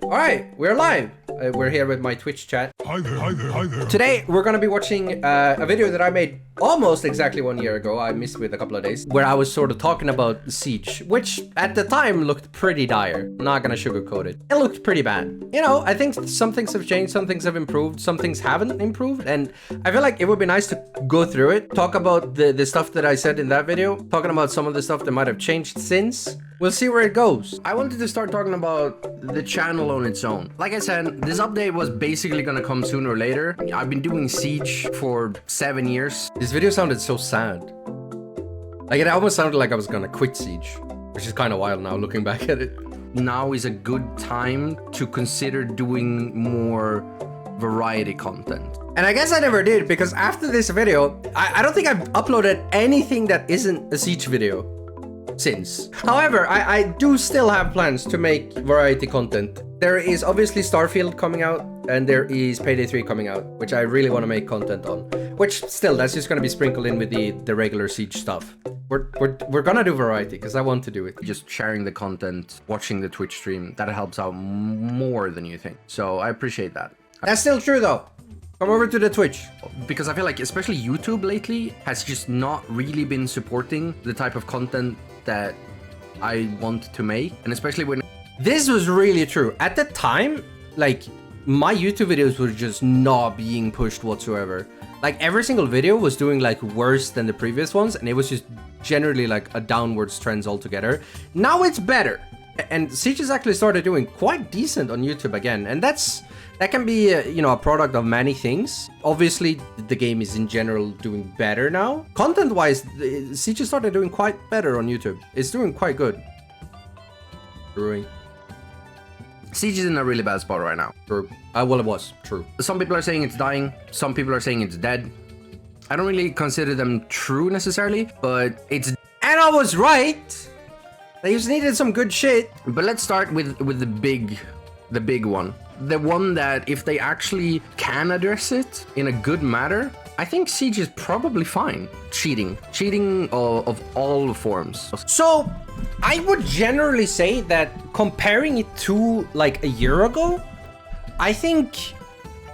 Alright, we're live. We're here with my Twitch chat. Hi there, hi there, hi there. Today, we're gonna be watching a video that I made almost exactly 1 year ago. I missed with a couple of days, where I was sort of talking about Siege, which at the time looked pretty dire. Not gonna sugarcoat it. It looked pretty bad. You know, I think some things have changed, some things have improved, some things haven't improved, and I feel like it would be nice to go through it, talk about the stuff that I said in that video, talking about some of the stuff that might have changed since. We'll see where it goes. I wanted to start talking about the channel on its own. Like I said, this update was basically gonna come sooner or later. I've been doing Siege for 7 years. This video sounded so sad. Like it almost sounded like I was gonna quit Siege, which is kind of wild now looking back at it. Now is a good time to consider doing more variety content. And I guess I never did, because after this video, I don't think I've uploaded anything that isn't a Siege video since. However, I do still have plans to make variety content. There is obviously Starfield coming out, and there is Payday 3 coming out, which I really want to make content on. Which still, that's just going to be sprinkled in with the regular Siege stuff. We're gonna do variety, because I want to do it. Just sharing the content, watching the Twitch stream, that helps out more than you think. So I appreciate that. That's still true though. Come over to the Twitch. Because I feel like especially YouTube lately has just not really been supporting the type of content that I want to make. And especially when... This was really true. At the time, like, my YouTube videos were just not being pushed whatsoever. Like, every single video was doing, like, worse than the previous ones. And it was just generally, like, a downwards trend altogether. Now it's better. And Siege has actually started doing quite decent on YouTube again. And that can be, you know, a product of many things. Obviously, the game is in general doing better now. Content-wise, Siege has started doing quite better on YouTube. It's doing quite good. Brewing. Siege is in a really bad spot right now. True. Well, it was. True. Some people are saying it's dying. Some people are saying it's dead. I don't really consider them true necessarily, but it's... And I was right! They just needed some good shit. But let's start with the big one. The one that if they actually can address it in a good manner, I think Siege is probably fine. Cheating of all forms. So I would generally say that comparing it to like a year ago, I think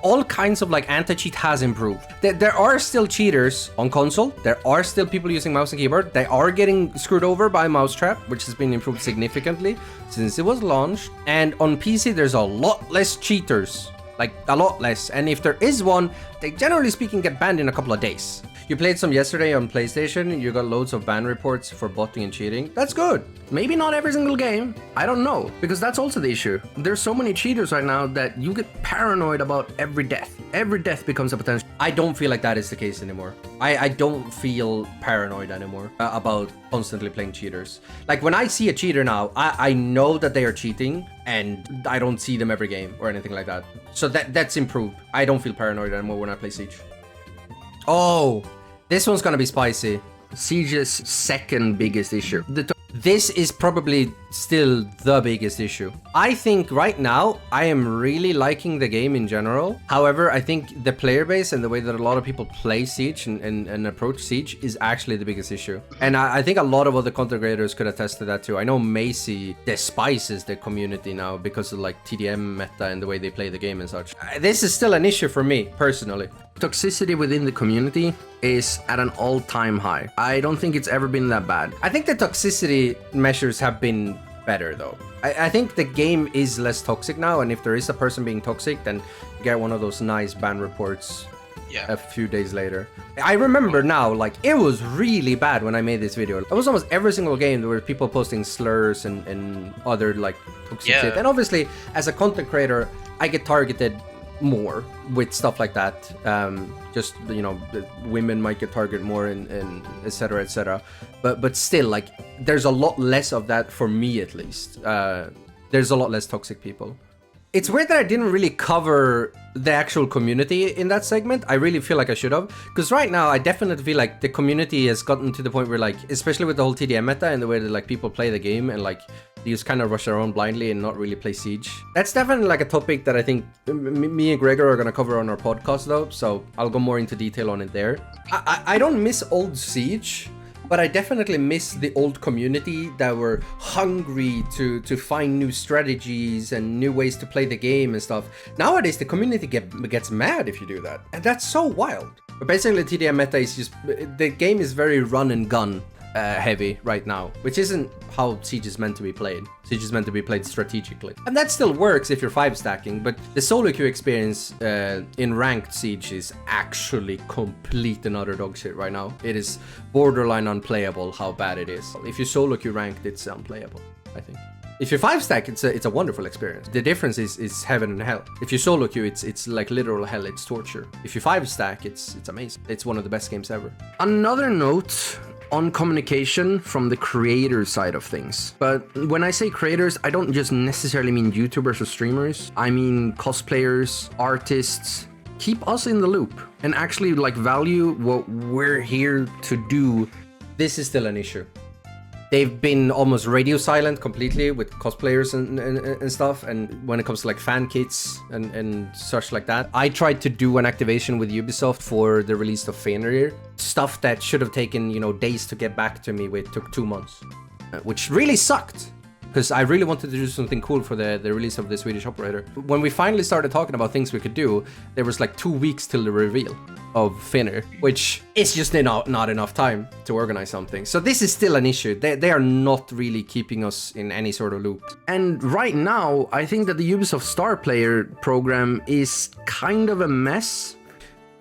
all kinds of like anti-cheat has improved. There are still cheaters on console. There are still people using mouse and keyboard. They are getting screwed over by Mousetrap, which has been improved significantly since it was launched. And on PC, there's a lot less cheaters, like a lot less. And if there is one, they generally speaking get banned in a couple of days. You played some yesterday on PlayStation, you got loads of ban reports for botting and cheating. That's good. Maybe not every single game. I don't know, because that's also the issue. There's so many cheaters right now that you get paranoid about every death. Every death becomes a potential. I don't feel like that is the case anymore. I don't feel paranoid anymore about constantly playing cheaters. Like when I see a cheater now, I know that they are cheating and I don't see them every game or anything like that. So that's improved. I don't feel paranoid anymore when I play Siege. Oh, this one's gonna be spicy. Siege's second biggest issue. This is probably still the biggest issue. I think right now, I am really liking the game in general. However, I think the player base and the way that a lot of people play Siege and approach Siege is actually the biggest issue. And I think a lot of other content creators could attest to that too. I know Macy despises the community now because of like TDM meta and the way they play the game and such. This is still an issue for me, personally. Toxicity within the community is at an all-time high. I don't think it's ever been that bad. I think the toxicity measures have been better though. I think the game is less toxic now, and if there is a person being toxic, then you get one of those nice ban reports a few days later. I remember now, like, it was really bad when I made this video. It was almost every single game there were people posting slurs and other like toxic shit. And obviously, as a content creator, I get targeted more with stuff like that. Just, you know, women might get targeted more and etc etc, but still, like, there's a lot less of that for me, at least. There's a lot less toxic people. It's weird that I didn't really cover the actual community in that segment. I really feel like I should have, because right now I definitely feel like the community has gotten to the point where, like, especially with the whole TDM meta and the way that like people play the game and like they just kind of rush around blindly and not really play Siege. That's definitely like a topic that I think me and Gregor are gonna cover on our podcast though, so I'll go more into detail on it there. I don't miss old Siege, But I definitely miss the old community that were hungry to find new strategies and new ways to play the game and stuff. Nowadays, the community gets mad if you do that. And that's so wild. But basically, TDM meta is just... The game is very run and gun heavy right now, which isn't how Siege is meant to be played. Siege is meant to be played strategically. And that still works if you're 5 stacking, but the solo queue experience in ranked Siege is actually complete and utter dog shit right now. It is borderline unplayable how bad it is. If you solo queue ranked, it's unplayable, I think. If you're 5 stack, it's a wonderful experience. The difference is heaven and hell. If you solo queue, it's like literal hell, it's torture. If you 5 stack, it's amazing. It's one of the best games ever. Another note on communication from the creator side of things. But when I say creators, I don't just necessarily mean YouTubers or streamers. I mean cosplayers, artists. Keep us in the loop and actually like value what we're here to do. This is still an issue. They've been almost radio silent completely with cosplayers and stuff. And when it comes to like fan kits and such like that, I tried to do an activation with Ubisoft for the release of Fenrir. Stuff that should have taken, you know, days to get back to me with took 2 months, which really sucked. Because I really wanted to do something cool for the release of the Swedish operator. When we finally started talking about things we could do, there was like 2 weeks till the reveal of Fenrir, which is just not enough time to organize something. So this is still an issue. They are not really keeping us in any sort of loop. And right now, I think that the Ubisoft Star Player program is kind of a mess.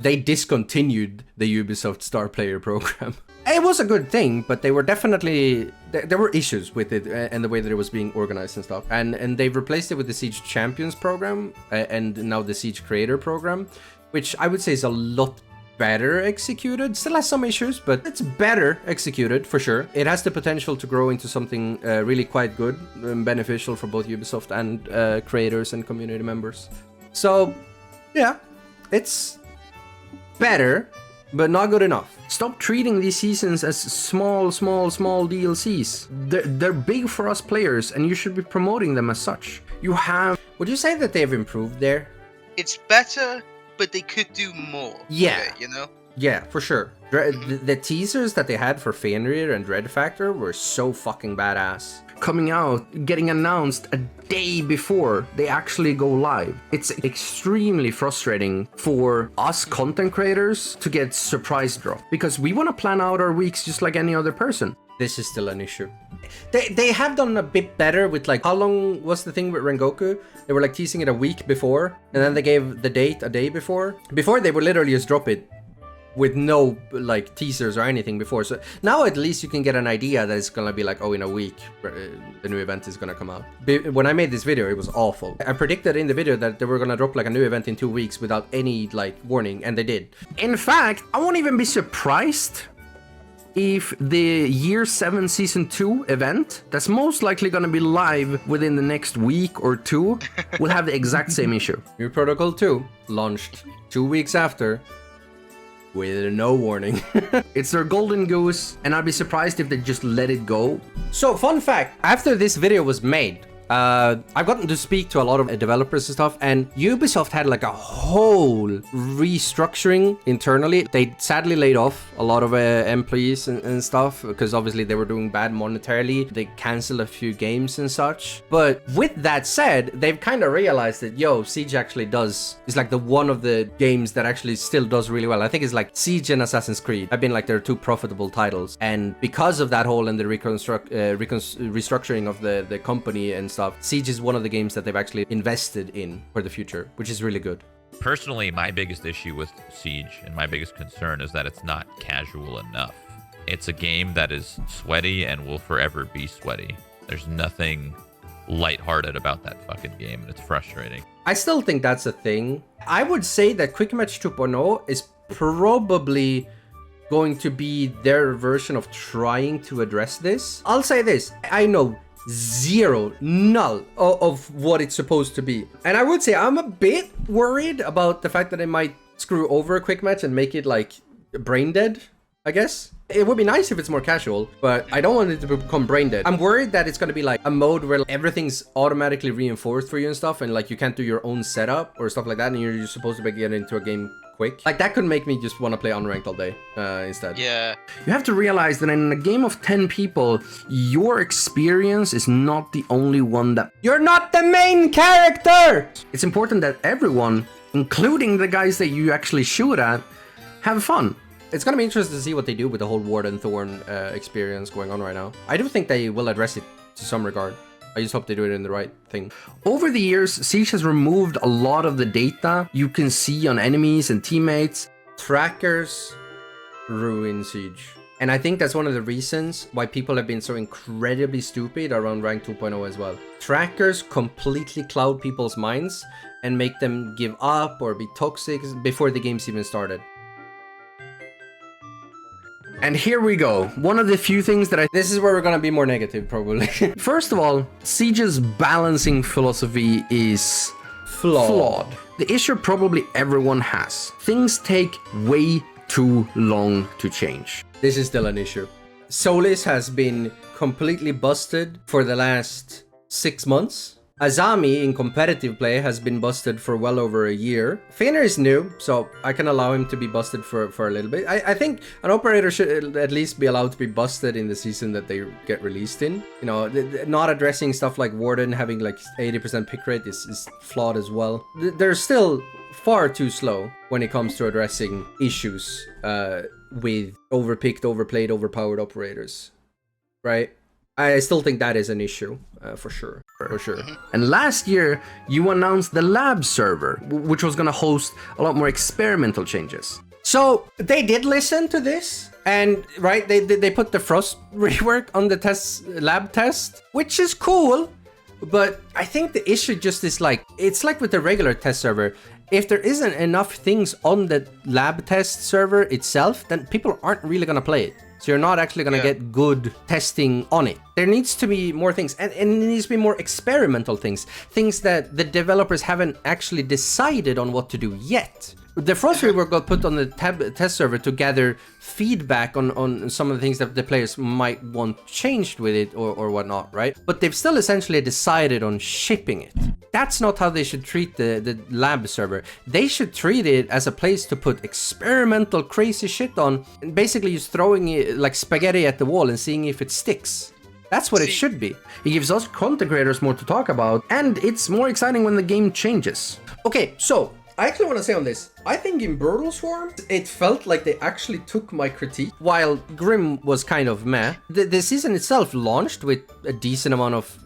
They discontinued the Ubisoft Star Player program. It was a good thing, but they were definitely... There were issues with it and the way that it was being organized and stuff. And they've replaced it with the Siege Champions program and now the Siege Creator program, which I would say is a lot better executed. Still has some issues, but it's better executed for sure. It has the potential to grow into something really quite good and beneficial for both Ubisoft and creators and community members. So, yeah, it's better, but not good enough. Stop treating these seasons as small DLCs. They're big for us players, and you should be promoting them as such. You have... Would you say that they've improved there? It's better, but they could do more. Yeah. With it, you know? Yeah, for sure. The teasers that they had for Fenrir and Dread Factor were so fucking badass. Coming out, getting announced a day before they actually go live. It's extremely frustrating for us content creators to get surprise drop because we want to plan out our weeks just like any other person. This is still an issue. They have done a bit better with like, how long was the thing with Rengoku? They were like teasing it a week before and then they gave the date a day before. Before they would literally just drop it with no like teasers or anything before. So now at least you can get an idea that it's gonna be like, oh, in a week the new event is gonna come out. When I made this video, it was awful. I predicted in the video that they were gonna drop like a new event in 2 weeks without any like warning, and they did. In fact, I won't even be surprised if the Year 7 Season 2 event, that's most likely gonna be live within the next week or 2, will have the exact same issue. New Protocol 2 launched 2 weeks after, with no warning. It's their golden goose, and I'd be surprised if they just let it go. So, fun fact, after this video was made, I've gotten to speak to a lot of developers and stuff, and Ubisoft had like a whole restructuring internally. They sadly laid off a lot of employees and stuff because obviously they were doing bad monetarily. They canceled a few games and such. But with that said, they've kind of realized that, yo, Siege actually is like the one of the games that actually still does really well. I think it's like Siege and Assassin's Creed have been like their 2 profitable titles. And because of that whole and the restructuring of the company and stuff, Siege is one of the games that they've actually invested in for the future, which is really good. Personally, my biggest issue with Siege and my biggest concern is that it's not casual enough. It's a game that is sweaty and will forever be sweaty. There's nothing lighthearted about that fucking game, and it's frustrating. I still think that's a thing. I would say that Quick Match 2.0 is probably going to be their version of trying to address this. I'll say this, I know null of what it's supposed to be. And I would say I'm a bit worried about the fact that it might screw over a Quick Match and make it like brain dead, I guess. It would be nice if it's more casual, but I don't want it to become brain dead. I'm worried that it's gonna be like a mode where everything's automatically reinforced for you and stuff, and like you can't do your own setup or stuff like that, and you're just supposed to be getting into a game quick. Like that could make me just want to play unranked all day instead. Yeah. You have to realize that in a game of 10 people, your experience is not the only one that... You're not the main character! It's important that everyone, including the guys that you actually shoot at, have fun. It's gonna be interesting to see what they do with the whole Ward and Thorn experience going on right now. I do think they will address it to some regard. I just hope they do it in the right thing. Over the years, Siege has removed a lot of the data you can see on enemies and teammates. Trackers ruin Siege. And I think that's one of the reasons why people have been so incredibly stupid around rank 2.0 as well. Trackers completely cloud people's minds and make them give up or be toxic before the game's even started. And here we go. One of the few things that This is where we're gonna be more negative, probably. First of all, Siege's balancing philosophy is flawed. The issue probably everyone has. Things take way too long to change. This is still an issue. Solis has been completely busted for the last 6 months. Azami in competitive play has been busted for well over a year. Fener is new, so I can allow him to be busted for a little bit. I think an operator should at least be allowed to be busted in the season that they get released in. You know, not addressing stuff like Warden having like 80% pick rate is flawed as well. They're still far too slow when it comes to addressing issues with overpicked, overplayed, overpowered operators, right? I still think that is an issue, for sure. And last year, you announced the lab server, which was gonna host a lot more experimental changes. So they did listen to this, and right, they put the Frost rework on the lab test, which is cool. But I think the issue just is like, it's like with the regular test server. If there isn't enough things on the lab test server itself, then people aren't really gonna play it. So you're not actually gonna get good testing on it. There needs to be more things, and it needs to be more experimental things. Things that the developers haven't actually decided on what to do yet. The Frost rework got put on the test server to gather feedback on some of the things that the players might want changed with it or whatnot, right? But they've still essentially decided on shipping it. That's not how they should treat the lab server. They should treat it as a place to put experimental crazy shit on, and basically just throwing it like spaghetti at the wall and seeing if it sticks. That's what it should be. It gives us content creators more to talk about, and it's more exciting when the game changes. Okay, so I actually want to say on this, I think in Brutal Swarm, it felt like they actually took my critique, while Grim was kind of meh. The season itself launched with a decent amount of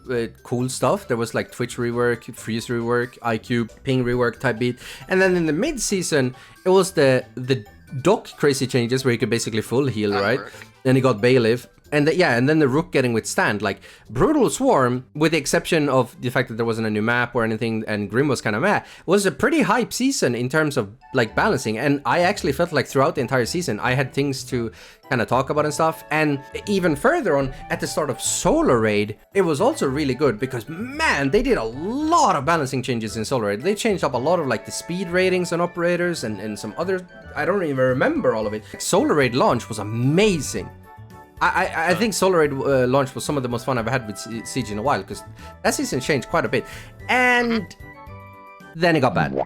cool stuff. There was like Twitch rework, Freeze rework, IQ, ping rework type beat. And then in the mid-season, it was the Doc crazy changes where you could basically full heal, right? Then you got Bailiff. And and then the Rook getting withstand. Like, Brutal Swarm, with the exception of the fact that there wasn't a new map or anything, and Grim was kind of meh, was a pretty hype season in terms of, like, balancing. And I actually felt like throughout the entire season, I had things to kind of talk about and stuff. And even further on, at the start of Solar Raid, it was also really good because, man, they did a lot of balancing changes in Solar Raid. They changed up a lot of, like, the speed ratings on operators and some other... I don't even remember all of it. Solar Raid launch was amazing. I think Solar Raid launch was some of the most fun I've had with Siege in a while, because that season changed quite a bit. And then it got bad.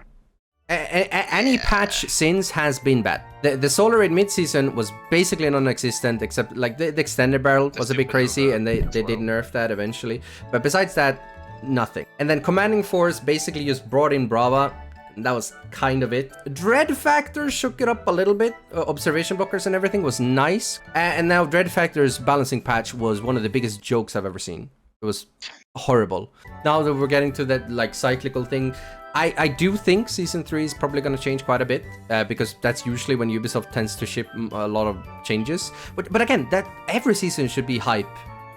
Any patch since has been bad. The Solar Raid mid-season was basically non-existent, except like the extended barrel was a bit crazy, and they did nerf that eventually. But besides that, nothing. And then Commanding Force basically just brought in Brava. That was kind of it. Dread Factor shook it up a little bit. Observation blockers and everything was nice. And now Dread Factor's balancing patch was one of the biggest jokes I've ever seen. It was horrible. Now that we're getting to that like cyclical thing, I do think Season 3 is probably going to change quite a bit. Because that's usually when Ubisoft tends to ship a lot of changes. But again, that every season should be hype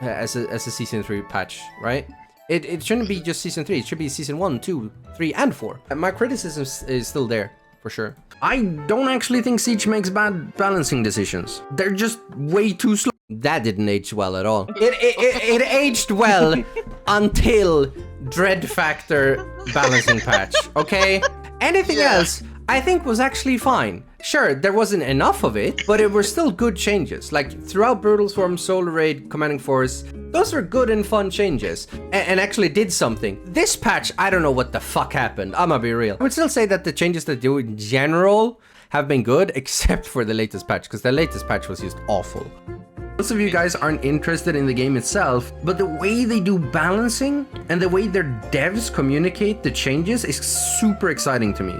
as a Season 3 patch, right? It shouldn't be just Season 3, it should be Season 1, 2, 3, and 4. And my criticism is still there, for sure. I don't actually think Siege makes bad balancing decisions. They're just way too slow. That didn't age well at all. It aged well until Dread Factor balancing patch, okay? Anything else, I think was actually fine. Sure, there wasn't enough of it, but it were still good changes. Like throughout Brutal Swarm, Solar Raid, Commanding Force, those were good and fun changes and actually did something. This patch, I don't know what the fuck happened. I'm gonna be real. I would still say that the changes they do in general have been good, except for the latest patch, because the latest patch was just awful. Most of you guys aren't interested in the game itself, but the way they do balancing and the way their devs communicate the changes is super exciting to me.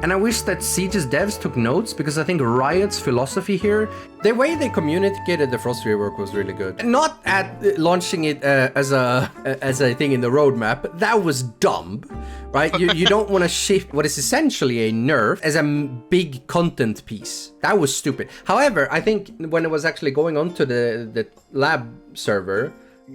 And I wish that Siege's devs took notes, because I think Riot's philosophy here, the way they communicated the Frost rework was really good. Not at launching it as a thing in the roadmap. That was dumb, right? You don't want to shift what is essentially a nerf as a big content piece. That was stupid. However, I think when it was actually going on to the lab server,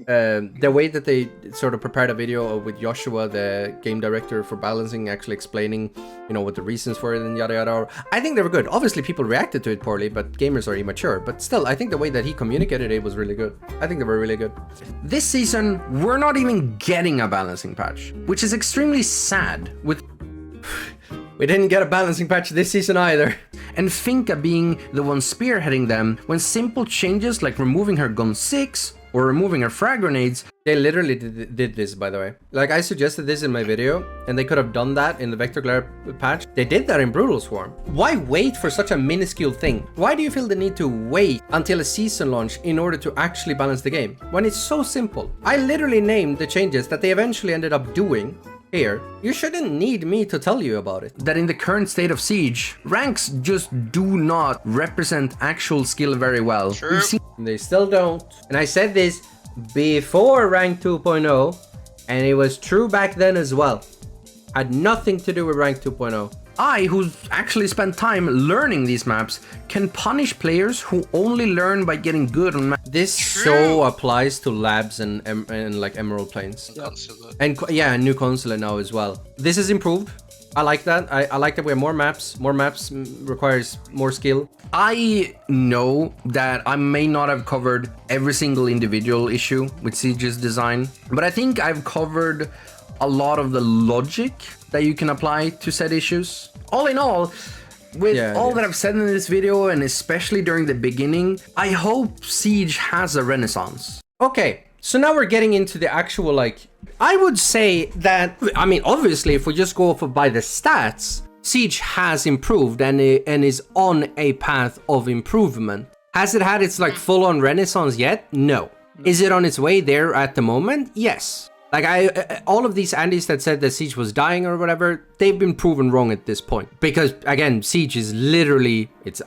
the way that they sort of prepared a video with Joshua, the game director, for balancing, actually explaining, you know, what the reasons for it and yada yada are, I think they were good. Obviously, people reacted to it poorly, but gamers are immature. But still, I think the way that he communicated it was really good. I think they were really good. This season, we're not even getting a balancing patch, which is extremely sad. We didn't get a balancing patch this season either. And Finka being the one spearheading them, when simple changes like removing her gun 6 or removing her frag grenades. They literally did this, by the way. Like, I suggested this in my video, and they could have done that in the Vector Glare patch. They did that in Brutal Swarm. Why wait for such a minuscule thing? Why do you feel the need to wait until a season launch in order to actually balance the game, when it's so simple? I literally named the changes that they eventually ended up doing here. You shouldn't need me to tell you about it. That in the current state of Siege, ranks just do not represent actual skill very well. True. They still don't. And I said this before rank 2.0, and it was true back then as well. Had nothing to do with rank 2.0. I, who's actually spent time learning these maps, can punish players who only learn by getting good on maps. This so applies to labs and like Emerald Plains. Consulate. And yeah, new consulate now as well. This is improved. I like that. I like that we have more maps. More maps requires more skill. I know that I may not have covered every single individual issue with Siege's design, but I think I've covered a lot of the logic that you can apply to said issues. All in all, with all that I've said in this video, and especially during the beginning, I hope Siege has a renaissance. Okay, so now we're getting into the actual, like, I would say that, I mean, obviously, if we just go off by the stats, Siege has improved and is on a path of improvement. Has it had its, like, full-on renaissance yet? No. Is it on its way there at the moment? Yes. Like, all of these Andes that said that Siege was dying or whatever, they've been proven wrong at this point. Because, again, Siege is literally, it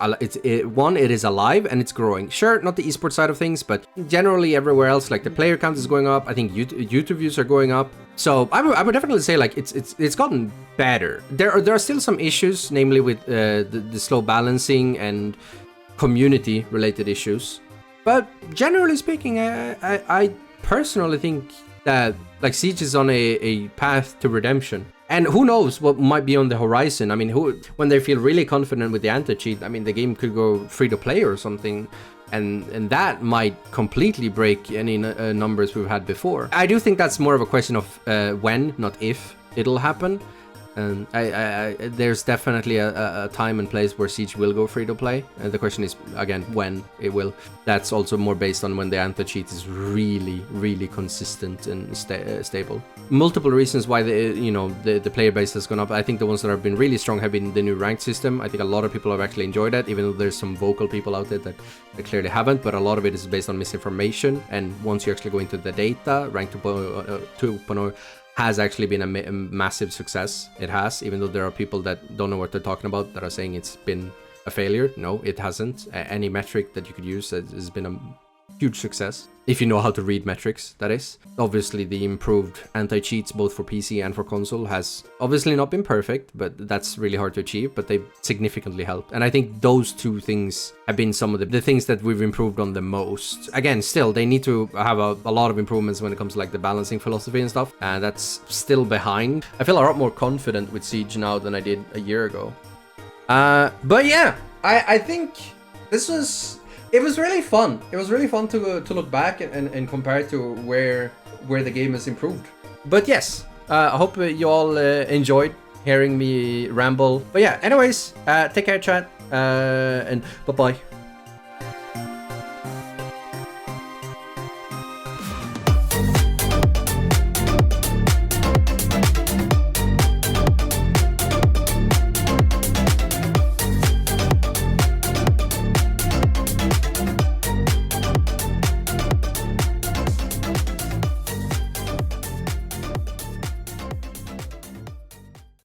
is alive and it's growing. Sure, not the esports side of things, but generally everywhere else, like the player count is going up. I think YouTube views are going up. So I would definitely say, like, it's gotten better. There are still some issues, namely with the slow balancing and community-related issues. But generally speaking, I personally think that, like, Siege is on a path to redemption. And who knows what might be on the horizon. I mean, when they feel really confident with the anti-cheat, I mean, the game could go free to play or something. And that might completely break any numbers we've had before. I do think that's more of a question of when, not if, it'll happen. And there's definitely a time and place where Siege will go free to play. And the question is, again, when it will. That's also more based on when the anti-cheat is really, really consistent and stable. Multiple reasons why the player base has gone up. I think the ones that have been really strong have been the new ranked system. I think a lot of people have actually enjoyed that, even though there's some vocal people out there that clearly haven't. But a lot of it is based on misinformation. And once you actually go into the data, rank 2.0 has actually been a massive success. It has, even though there are people that don't know what they're talking about that are saying it's been a failure. No, it hasn't. Any metric that you could use has been a huge success. If you know how to read metrics, that is. Obviously, the improved anti-cheats, both for PC and for console, has obviously not been perfect, but that's really hard to achieve, but they significantly helped. And I think those two things have been some of the things that we've improved on the most. Again, still, they need to have a lot of improvements when it comes to, like, the balancing philosophy and stuff. And that's still behind. I feel a lot more confident with Siege now than I did a year ago. But yeah, I think this was... It was really fun. It was really fun to look back and compare to where the game has improved. But yes, I hope you all enjoyed hearing me ramble. But yeah, anyways, take care, chat. And bye-bye.